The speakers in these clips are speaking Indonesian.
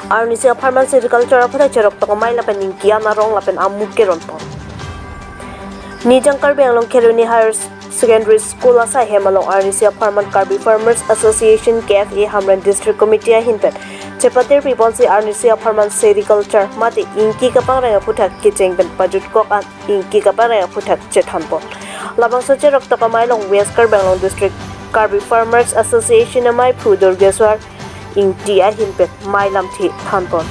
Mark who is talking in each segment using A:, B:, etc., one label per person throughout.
A: Arnisia Farman Agriculture pada cerok tokomai lapen ingkia narong lapen amuk keron po. Nijang Karbi ang long Keruni Higher Secondary School asai hemalong Arnisia Farman Karbi Farmers Association KFA Hamran District Committee hinpet. Cepatir people si Arnisia Farman Agriculture mati ingki kapang raya putak kiceng ben pajut kok an ingki kapang raya putak cethanpon. Labang so cerok tokomai long West Karbi long District Karbi Farmers Association amai phudur geswar ingtia hinpet mailam thi thanpon.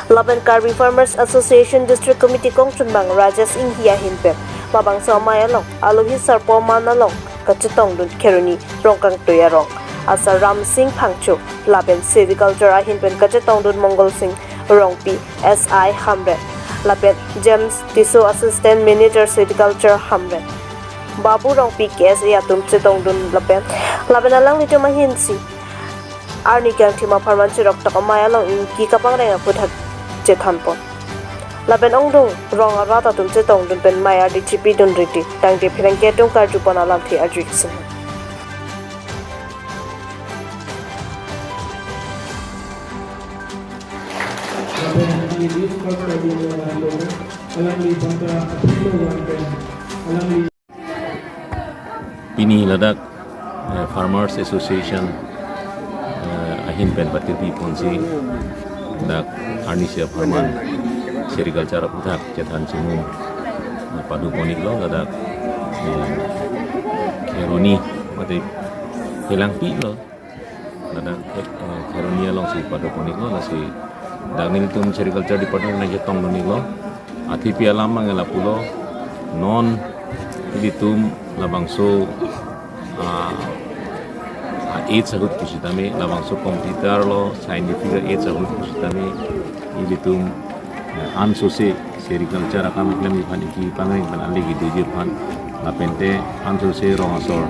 A: Laban Karbi Farmers Association District Committee kong chunbang Rajas Inghia hinpet labang sa mayalong aluhi sarpo manalong kacitong dun Keruni rongkang tuyarong asa Ram Singh Phangchu laban Agriculture hinpen kacitong dun Mongol Singh rongpi SI Hamret laban James Tiso Assistant Manager Agriculture Hamret Babu rongpi KSA atum chitong dun laban alang nito mahinsi Arni gang thima Farman chirok takamayalong inki kapang renga puthak cethanpon laben ongdung rong arata tum chetong dun pen maya di chipi dun riti tang de phirang ke tung kar ju pona lam thi ajiksin
B: Pini Ladakh Farmers Association ahin pen pati ponsi dak Arnisia Farman Agriculture puthak cethan chimu padu ponik lo ladakh Keruni mate hilang pi lo ladakh Keruni long si padu ponik lo la si dak ning tum Agriculture Department na jetong lo ni lo ati pi alam mangela pulo non ditum labangso aid sahut kusitame labangso komputer lo scientific aid sahut kusitame ilitum ansose Agriculture akan klaim ipan iki pangring pan ali gitu jirpan lapente ansose rongasor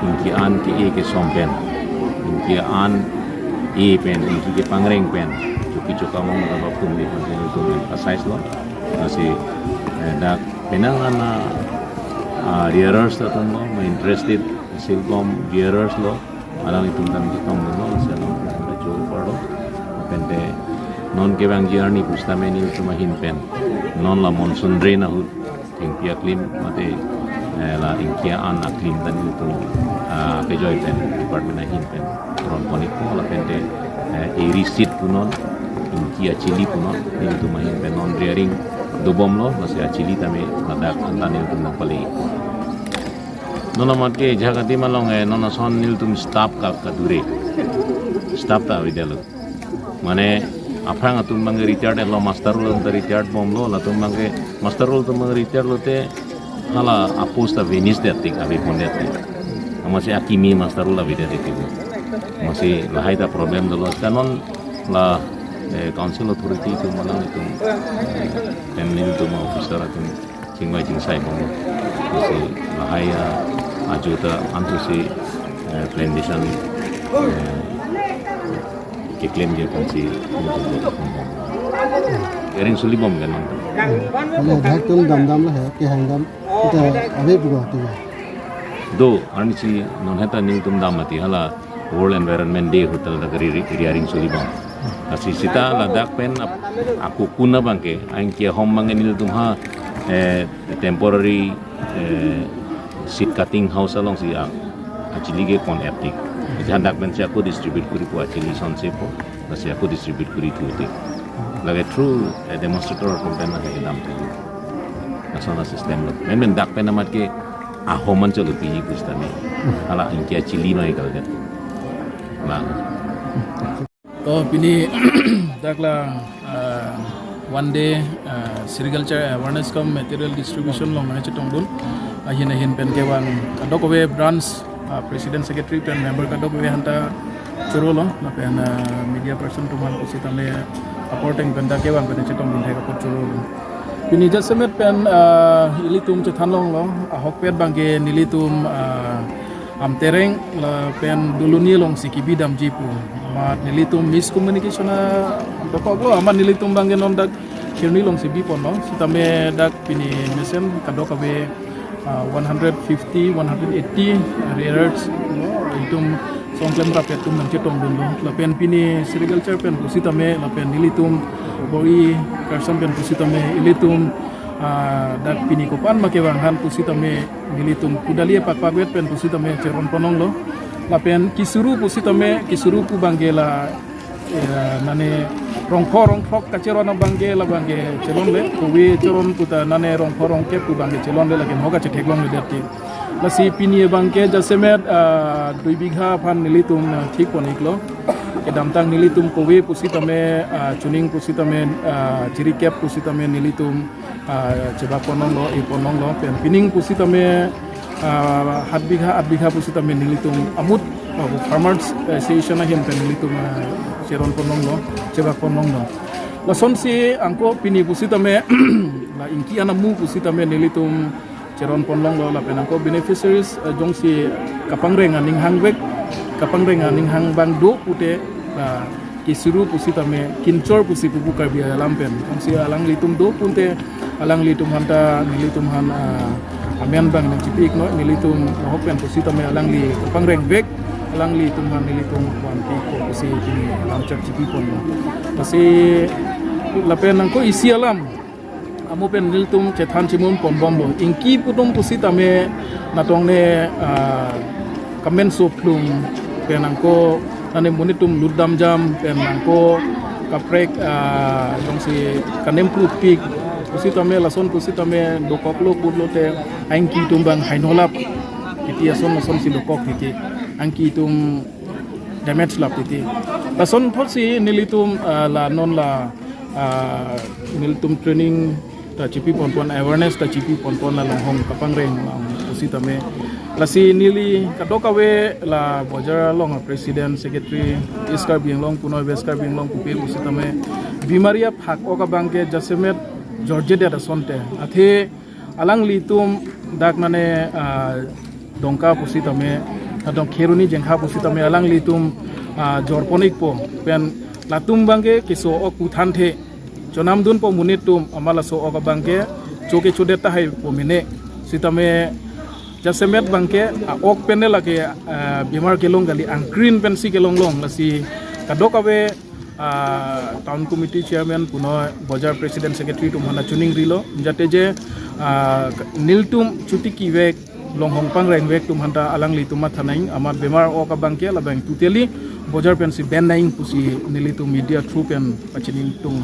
B: inki an ki e ke sompen inki an e pen inki ke pangring pen cuki cukamong ngabap tum di pan itu asais lo masih dak penangan rearers tatong lo interested silkom rearers lo alang itum tan kitong lo selong da jol parlo pente non ke bang journey pustame ni cuma hinpen non la monsoon rain ahu ingkia klim mate la ingkia an aklim dan itu ke joy pen department hinpen ron konik ko la pente irisit punon ingkia chili punon ni itu mahin pen non rearing dobom lo masih chili tame ladak antan itu napali nona matke jagati malong nona son nil tum staff ka kadure staff ta vidalo mane afang atum mang retired lo master lo retired bom lo la tum mang master lo tum retired lo te hala aposta venis de tik ave pondet masih akimi master lo vida de tik masih lahai ta problem lo kanon la council authority tu malang itu penil tu mau officer atum cingwai cingsai bom masih lahaya ajuda antusi plantation kiklaim dia kunci kering suli bom kan
C: ya dhaktum dam lah ya ke hangam kita ave buga tu
B: do arnichi non heta ning tum dam mati hala world environment day hotel da riaring suli bom asi sita ladak pen aku kuna bangke angkia hom mangenil tum ha temporary seed cutting house along si actually ge kon epic jandak ben si aku distribute kuri po actually son sepo si aku distribute kuri tu te lagi true demonstrator from ben na ke dam te nasona system lo men dak pen amat ke ahoman chalo pi pustame ala inki actually no ekal get la
D: to pini dakla one day Agriculture awareness come material distribution long na chitong dul ahin pen kewan kadokowe branch president secretary pen member kadokowe hanta churolo na pen media person tuman kusitame supporting pen da kewan pen chitong dul theka churolo pini jasemet pen ilitum chithanlong lo ahok pet bangke nilitum amtereng la pen duluni long sikibi dam jipu mat nilitum miscommunication doko aman nilitum bangke non dak kirni long sibi pon no sitame dak pini mesen kadokawe 150 180 rearers itum songklem rapet tum nang cetong dun la pen pini sericulture pen pusitame la pen nilitum bori karsam pen pusitame ilitum dak pini kopan makewang han pusitame nilitum kudalia pakpagwet pen pusitame ceron ponong lo la pen kisuru pusitame kisuru pu bangela nane rongkhorong khok kaceron bangge la bangge celon le kuwi ceron puta nane rongkhorong ke pu bangge celon le lakin hoga ceteglong le dati lasi pini bangke jasemet 2 bigha phan nilitum thik poniklo ke damtang nilitum kuwi pusitame chuning pusitame jirikep pusitame nilitum cheba pononglo e pononglo pen pining pusitame 8 bigha pusitame nilitum amut farmers association him pen nilitum ceron pononglo cheba pononglo la sonsi angko pini pusitame la inki anamu pusitame nilitum ceron pononglo la pen angko beneficiaries jongsi kapangrenga ning hangwek kapangrenga ning hang bang do pute la kisuru pusitame kincor pusi pupu karbia lampen jongsi alang litum do punte alang litum hanta nilitum han amian bang nang cipik no nilitum hopen pusitame alang li kapangreng vek alang li tumhan nilitum wanti ko pusi pini lamcak cipipon no pasi lapen nangko isi alam amu pen nilitum cethan cimun pon bombo ingki putum pusitame natongne kamen soplum pen nangko ane munitum ludam jam pen nangko kaprek jongsi kanem pik pusitame lason pusitame dokoklo pudlote angki tumbang hainolap iti ason lason si dokok iti angki tum damage lap iti lason phosi nilitum la non la nilitum training ta chipi ponpon awareness ta chipi ponpon la longhong kapangreng pusitame lasi nili kadokawe la bojar long president secretary iskar binglong puno beskar binglong pupil pusitame bimaria phak oka bangke jasemet George da sonte athe alang litum dak mane dongka pusitame adong kheruni jengkha pusitame alang litum jorponik po pen latum bangke kiso ok uthanthe chonam dun po munitum amala so ok bangke choke chodeta hai po mine sitame jasemet bangke ok penel lake bimar kelong gali angkrin pensi kelong long lasi kadokawe town committee chairman puno bajar president secretary tum hana chuning rilo jate je niltum chuti ki wek longhong pangreng wek tum hanta alang li tumat thanaing amar bemar o ka bangke la bang tuteli bajar pensi ben naing pusi nilitum media through pen pachining tum